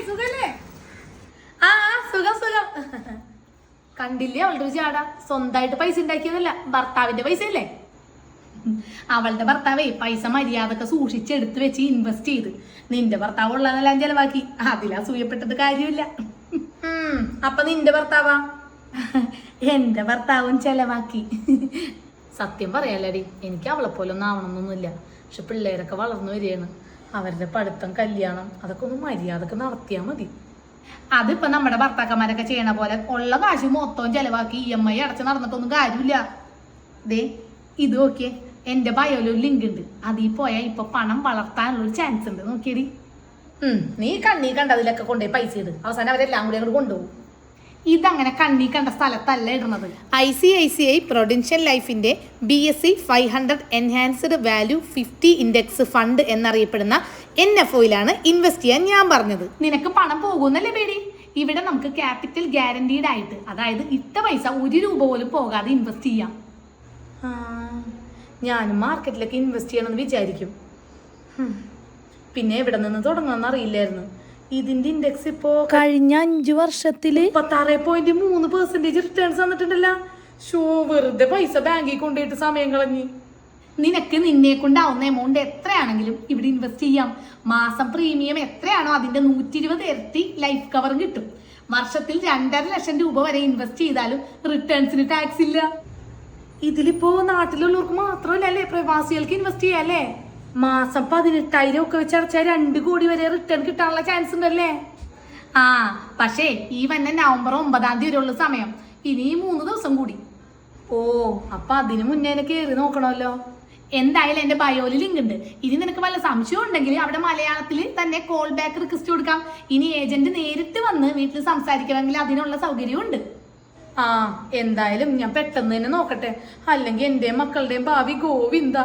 സുഖല്ലേ? ആ സുഖം സുഖം. കണ്ടില്ലേ അവളുടെ ഒരു ചാട? സ്വന്തമായിട്ട് പൈസ ഉണ്ടാക്കിയതല്ല, ഭർത്താവിന്റെ പൈസ അല്ലേ. അവളുടെ ഭർത്താവേ പൈസ മര്യാദക്ക് സൂക്ഷിച്ചെടുത്ത് വെച്ച് ഇൻവെസ്റ്റ് ചെയ്ത് നിന്റെ ഭർത്താവ് ഉള്ളതെല്ലാം ചെലവാക്കി. അതിലാ സൂയപ്പെട്ടിട്ട് കാര്യമില്ല. അപ്പൊ നിന്റെ ഭർത്താവാ? എന്റെ ഭർത്താവും ചെലവാക്കി. സത്യം പറയാലടി, എനിക്ക് അവളെ പോലെ ഒന്നും ആവണമെന്നൊന്നുമില്ല. പക്ഷെ പിള്ളേരൊക്കെ വളർന്നു വരികയാണ്. അവരുടെ പഠിത്തം, കല്യാണം അതൊക്കെ ഒന്ന് മര്യാദക്ക് നടത്തിയാൽ മതി. അതിപ്പോ നമ്മുടെ ഭർത്താക്കന്മാരൊക്കെ ചെയ്യണ പോലെ ഉള്ള കാശ് മൊത്തവും ചെലവാക്കി EMI അടച്ച് നടന്നിട്ടൊന്നും കാര്യമില്ല. ദേ ഇത് നോക്കിയേ, എന്റെ ബയോയിൽ ലിങ്ക് ഉണ്ട്. അതിൽ പോയാൽ ഇപ്പൊ പണം വളർത്താനുള്ളൊരു ചാൻസ് ഉണ്ട്. നോക്കിയടി. നീ കണ്ണീ കണ്ടതിലൊക്കെ കൊണ്ടുപോയി പൈസ ഇട്. അവസാനം അവരെല്ലാം കൂടി അങ്ങോട്ട് കൊണ്ടുപോകും. ഇതങ്ങനെ കണ്ണീ കണ്ട സ്ഥലത്തല്ല ഇടുന്നത്. ICICI പ്രൊഡൻഷ്യൽ ലൈഫിന്റെ BSE 500 enhanced value 50 index fund എന്നറിയപ്പെടുന്ന NFOയിലാണ് ഇൻവെസ്റ്റ് ചെയ്യാൻ ഞാൻ പറഞ്ഞത്. നിനക്ക് പണം പോകുന്നല്ലേ പേടി? ഇവിടെ നമുക്ക് ക്യാപിറ്റൽ ഗ്യാരണ്ടീഡ് ആയിട്ട്, അതായത് ഇട്ട പൈസ 1 രൂപ പോലും പോകാതെ ഇൻവെസ്റ്റ് ചെയ്യാം. ഞാനും മാർക്കറ്റിലൊക്കെ ഇൻവെസ്റ്റ് ചെയ്യണമെന്ന് വിചാരിക്കും. പിന്നെ എവിടെ നിന്ന് തുടങ്ങണമെന്ന് അറിയില്ലായിരുന്നു. ഇതിന്റെ ഇൻഡെക്സ് ഇപ്പോ കഴിഞ്ഞ 5 വർഷത്തില് 36.3% റിട്ടേൺസ് വന്നിട്ടുണ്ടല്ലോ. വെറുതെ പൈസ ബാങ്കിൽ കൊണ്ടുപോയിട്ട് സമയം കളഞ്ഞ്. നിനക്ക് നിന്നെ കൊണ്ടാവുന്ന എമൗണ്ട് എത്രയാണെങ്കിലും ഇവിടെ ഇൻവെസ്റ്റ് ചെയ്യാം. മാസം പ്രീമിയം എത്രയാണോ അതിന്റെ 120 ഇരട്ടി ലൈഫ് കവറും കിട്ടും. വർഷത്തിൽ 2.5 ലക്ഷം രൂപ വരെ ഇൻവെസ്റ്റ് ചെയ്താലും റിട്ടേൺസിന് ടാക്സ് ഇല്ല. ഇതിലിപ്പോ നാട്ടിലുള്ളവർക്ക് മാത്രമല്ല അല്ലേ, പ്രവാസികൾക്ക് ഇൻവെസ്റ്റ് ചെയ്യാല്ലേ. മാസം 18,000 ഒക്കെ വെച്ച് അടച്ചാൽ 2 കോടി വരെ റിട്ടേൺ കിട്ടാനുള്ള ചാൻസ് ഉണ്ടല്ലേ. പക്ഷേ ഈ വന്ന നവംബർ 9 വരെയുള്ള സമയം. ഇനി 3 ദിവസം കൂടി. അപ്പൊ അതിന് മുന്നേ കയറി നോക്കണമല്ലോ. എന്തായാലും എന്റെ ബയോയിൽ ലിങ്ക് ഉണ്ട്. ഇനി നിനക്ക് വല്ല സംശയം ഉണ്ടെങ്കിൽ അവിടെ മലയാളത്തിൽ തന്നെ കോൾ ബാക്ക് റിക്വസ്റ്റ് കൊടുക്കാം. ഇനി ഏജന്റ് നേരിട്ട് വന്ന് വീട്ടിൽ സംസാരിക്കണമെങ്കിൽ അതിനുള്ള സൗകര്യവും ഉണ്ട്. എന്തായാലും ഞാൻ പെട്ടെന്ന് തന്നെ നോക്കട്ടെ, അല്ലെങ്കിൽ എന്റെയും മക്കളുടെയും ഭാവി ഗോവിന്ദ.